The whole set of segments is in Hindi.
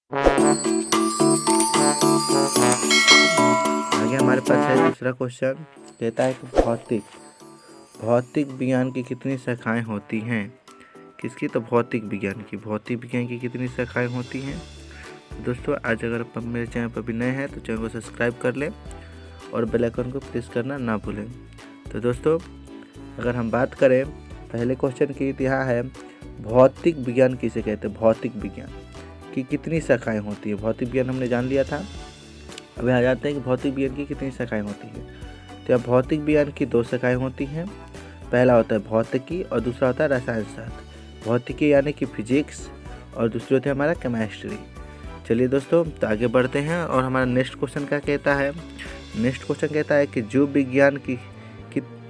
आगे हमारे पास है दूसरा क्वेश्चन। कहता है कि भौतिक विज्ञान की कितनी शाखाएं होती हैं। किसकी? तो भौतिक विज्ञान की कितनी शाखाएं होती हैं। दोस्तों आज अगर आप मेरे चैनल पर भी नए हैं तो चैनल को सब्सक्राइब कर लें और बेल आइकन को प्रेस करना ना भूलें। तो दोस्तों अगर हम बात करें पहले क्वेश्चन की, तो यहाँ है भौतिक विज्ञान किसे कहते हैं। भौतिक विज्ञान की कितनी शाखाएं होती है। भौतिक विज्ञान हमने जान लिया था। अब आ जाते हैं कि भौतिक विज्ञान की कितनी शाखाएं होती है। तो यहाँ भौतिक विज्ञान की 2 शाखाएं होती हैं। पहला होता है भौतिकी और दूसरा होता है रसायन शास्त्र। भौतिकी यानी कि फिजिक्स और दूसरी होती है हमारा केमिस्ट्री। चलिए दोस्तों तो आगे बढ़ते हैं और हमारा नेक्स्ट क्वेश्चन क्या कहता है। नेक्स्ट क्वेश्चन कहता है कि जीव विज्ञान की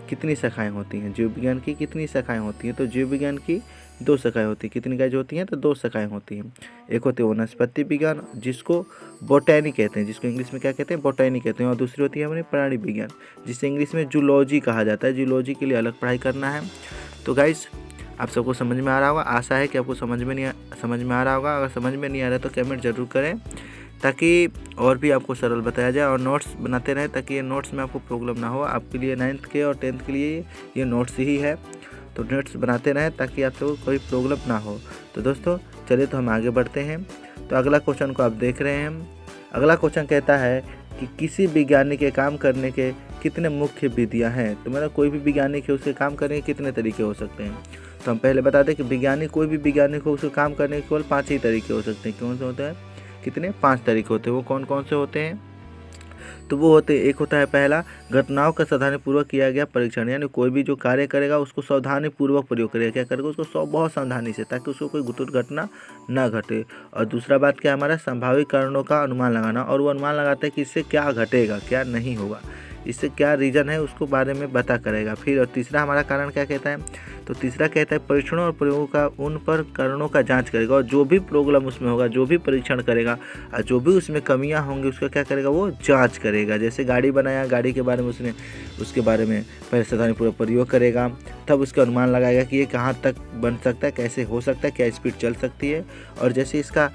कितनी शाखाएं होती हैं। जीव विज्ञान की कितनी शाखाएं होती हैं। तो जीव विज्ञान की 2 शाखाएं होती हैं। कितनी गाइज होती हैं? तो 2 शाखाएं होती हैं। एक होती है वनस्पति विज्ञान जिसको बोटैनी कहते हैं, जिसको इंग्लिश में क्या कहते हैं? बोटैनी कहते हैं। और दूसरी होती है हमारी प्राणी विज्ञान जिसे इंग्लिश में जूलॉजी कहा जाता है। जूलॉजी के लिए अलग पढ़ाई करना है। तो गाइज आप सबको समझ में आ रहा होगा। आशा है कि आपको समझ में आ रहा होगा। अगर समझ में नहीं आ रहा तो कमेंट जरूर करें ताकि और भी आपको सरल बताया जाए, और नोट्स बनाते रहें ताकि ये नोट्स में आपको प्रॉब्लम ना हो। आपके लिए 9th के और 10th के लिए ये नोट्स ही है, तो नोट्स बनाते रहें ताकि आप लोगों को कोई प्रॉब्लम ना हो। तो दोस्तों चलिए तो हम आगे बढ़ते हैं। तो अगला क्वेश्चन को आप देख रहे हैं। अगला क्वेश्चन कहता है कि किसी वैज्ञानिक के काम करने के कितने मुख्य विधियाँ हैं। तो मतलब कोई भी वैज्ञानिक है उसके काम करने के कितने तरीके हो सकते हैं। तो हम पहले बता दें कि कोई भी वैज्ञानिक हो उसके काम करने के केवल 5 ही तरीके हो सकते हैं। कौन से होते हैं? कितने? 5 तरीके होते हैं। वो कौन कौन से होते हैं? तो वो होते, एक होता है पहला घटनाओं का सावधानीपूर्वक किया गया परीक्षण, यानी कोई भी जो कार्य करेगा उसको सावधानीपूर्वक प्रयोग करेगा। क्या करेगा? उसको बहुत सावधानी से, ताकि उसको कोई दुर्घटना ना घटे। और दूसरा बात क्या है हमारा? संभावित कारणों का अनुमान लगाना, और वो अनुमान लगाता है कि इससे क्या घटेगा क्या नहीं होगा, इससे क्या रीज़न है उसको बारे में बता करेगा। फिर और तीसरा हमारा कारण क्या कहता है? तो तीसरा कहता है परीक्षणों और प्रयोगों का उन पर कारणों का जांच करेगा, और जो भी प्रॉब्लम उसमें होगा, जो भी परीक्षण करेगा और जो भी उसमें कमियां होंगी उसका क्या करेगा? वो जांच करेगा। जैसे गाड़ी बनाया, गाड़ी के बारे में उसके बारे में पहले सावधानीपूर्वक प्रयोग करेगा, तब उसका अनुमान लगाएगा कि ये कहाँ तक बन सकता है, कैसे हो सकता है, क्या स्पीड चल सकती है, और जैसे इसका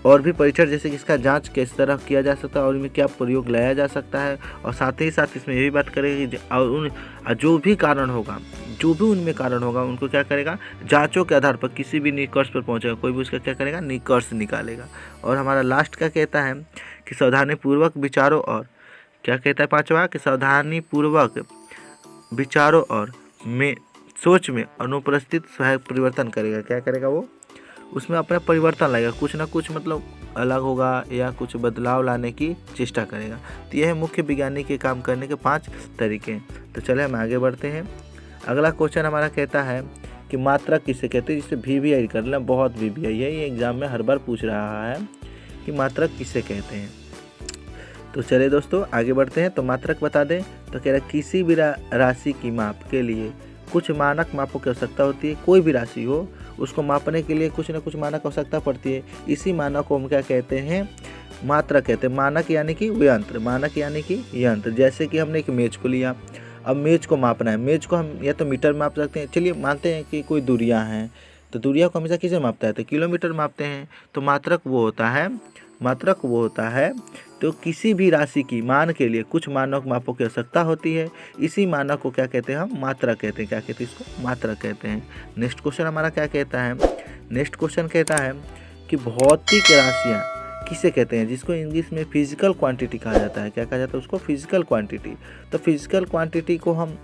और भी परीक्षण, जैसे कि इसका जांच किस तरह किया जा सकता है और इनमें क्या प्रयोग लाया जा सकता है। और साथ ही साथ इसमें ये भी बात करेगा कि जो भी कारण होगा, जो भी उनमें कारण होगा, उनको क्या करेगा? जांचों के आधार पर किसी भी निष्कर्ष पर पहुंचेगा, कोई भी उसका क्या करेगा? निष्कर्ष निकालेगा। और हमारा लास्ट क्या कहता है कि सावधानीपूर्वक विचारों और क्या कहता है 5वां कि सावधानीपूर्वक विचारों और में सोच में अनुपस्थित सहायक परिवर्तन करेगा। क्या करेगा? वो उसमें अपना परिवर्तन लाएगा, कुछ ना कुछ मतलब अलग होगा या कुछ बदलाव लाने की चेष्टा करेगा। तो यह है मुख्य वैज्ञानिक के काम करने के 5 तरीके। तो चले हम आगे बढ़ते हैं। अगला क्वेश्चन हमारा कहता है कि मात्रक किसे कहते हैं, जिससे VVI कर लें। बहुत VVI है ये, एग्जाम में हर बार पूछ रहा है कि मात्रक किसे कहते हैं। तो चले दोस्तों आगे बढ़ते हैं। तो मात्रक बता दें तो कह रहा है किसी भी राशि की माप के लिए कुछ मानक मापों की आवश्यकता होती है। कोई भी राशि हो उसको मापने के लिए कुछ न कुछ मानक आवश्यकता पड़ती है। इसी मानक को हम क्या कहते हैं? मात्रक कहते हैं। मानक यानी कि यंत्र, मानक यानी कि यंत्र। जैसे कि हमने एक मेज को लिया, अब मेज को मापना है। मेज को हम या तो मीटर माप सकते हैं। चलिए मानते हैं कि कोई दूरियां हैं, तो दूरियां को हमेशा किसे मापता है? तो किलोमीटर मापते हैं। तो मात्रक वो होता है तो किसी भी राशि की मान के लिए कुछ मानक मापों की आवश्यकता होती है। इसी मानक को क्या कहते हैं? हम मात्रक कहते हैं। क्या कहते हैं? इसको मात्रक कहते हैं। नेक्स्ट क्वेश्चन हमारा क्या कहता है? नेक्स्ट क्वेश्चन कहता है कि भौतिक राशियाँ किसे कहते हैं, जिसको इंग्लिश में फिजिकल क्वांटिटी कहा जाता है। क्या कहा जाता है उसको? Physical quantity. तो फिजिकल क्वांटिटी को हम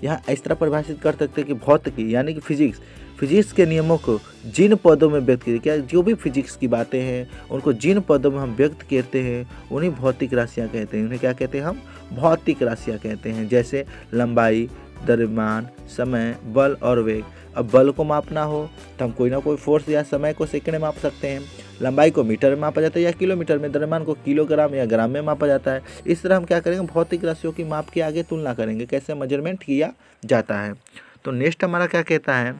यहाँ इस तरह परिभाषित कर सकते हैं कि भौतिकी यानी कि फिजिक्स के नियमों को जिन पदों में व्यक्त किया, क्या जो भी फिजिक्स की बातें हैं उनको जिन पदों में हम व्यक्त करते हैं उन्हीं भौतिक राशियाँ कहते हैं। उन्हें क्या कहते हैं? हम भौतिक राशियाँ कहते हैं। जैसे लंबाई, द्रव्यमान, समय, बल और वेग। अब बल को मापना हो तो हम कोई ना कोई फोर्स या समय को सेकंड में माप सकते हैं। लंबाई को मीटर में मापा जाता है या किलोमीटर में। द्रव्यमान को किलोग्राम या ग्राम में मापा जाता है। इस तरह हम क्या करेंगे? भौतिक राशियों की माप के आगे तुलना करेंगे, कैसे मेजरमेंट किया जाता है। तो नेक्स्ट हमारा क्या कहता है?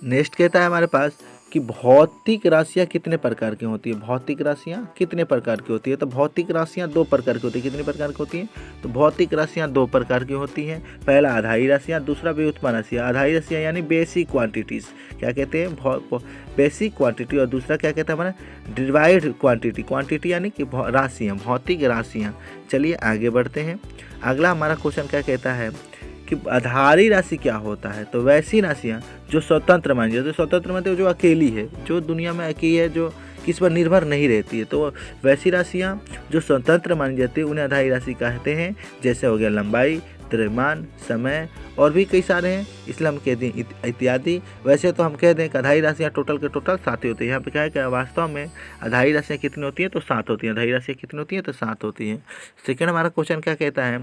नेक्स्ट कहता है हमारे पास कि भौतिक राशियाँ कितने प्रकार की होती है। भौतिक राशियाँ कितने प्रकार की होती है, तो भौतिक राशियाँ 2 प्रकार की होती है। कितने प्रकार की होती हैं, तो भौतिक राशियाँ 2 प्रकार की होती हैं। पहला आधारी राशियाँ, दूसरा व्युत्पन्न राशियाँ। आधारी राशियाँ यानी बेसिक क्वांटिटीज़, क्या कहते हैं, बेसिक क्वांटिटी, और दूसरा क्या कहता है हमारा डिवाइड क्वांटिटी। क्वांटिटी यानी कि राशियाँ, भौतिक राशियाँ। चलिए आगे बढ़ते हैं। अगला हमारा क्वेश्चन क्या कहता है कि आधारी राशि क्या होता है, तो वैसी राशियाँ जो स्वतंत्र मानी जाती है। स्वतंत्र मतलब जो अकेली है, जो दुनिया में अकेली है, जो किस पर निर्भर नहीं रहती है, तो वैसी राशियाँ जो स्वतंत्र मानी जाती है उन्हें आधारी राशि कहते हैं। जैसे हो गया लंबाई, द्रव्यमान, समय और भी कई सारे हैं, इसलिए हम कहते हैं इत्यादि। वैसे तो हम कह दें कि आधारी राशियाँ टोटल के टोटल 7 होती है। यहाँ पे क्या है कि वास्तव में आधारी राशियाँ कितनी होती हैं, तो 7 होती हैं। आधारी राशियाँ कितनी होती हैं, तो 7 होती हैं। सेकेंड हमारा क्वेश्चन क्या कहता है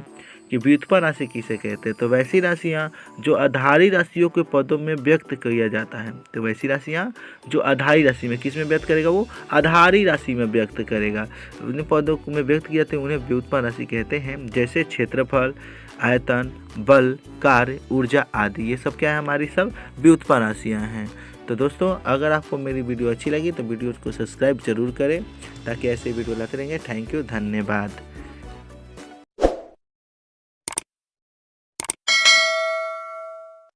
कि व्युत्पन्न राशि किसे कहते हैं, तो वैसी राशियाँ जो आधारी राशियों के पदों में व्यक्त किया जाता है। तो वैसी राशियाँ जो आधारी राशि में किस में व्यक्त करेगा, वो आधारी राशि में व्यक्त करेगा, उन पदों में व्यक्त किया जाते हैं, उन्हें व्युत्पन्न राशि कहते हैं। जैसे क्षेत्रफल, आयतन, बल, कार्य, ऊर्जा आदि, ये सब क्या है, हमारी सब व्युत्पन्न राशियाँ हैं। तो दोस्तों अगर आपको मेरी वीडियो अच्छी लगी तो वीडियो को सब्सक्राइब जरूर करें, ताकि ऐसे वीडियो लाते रहेंगे। थैंक यू, धन्यवाद।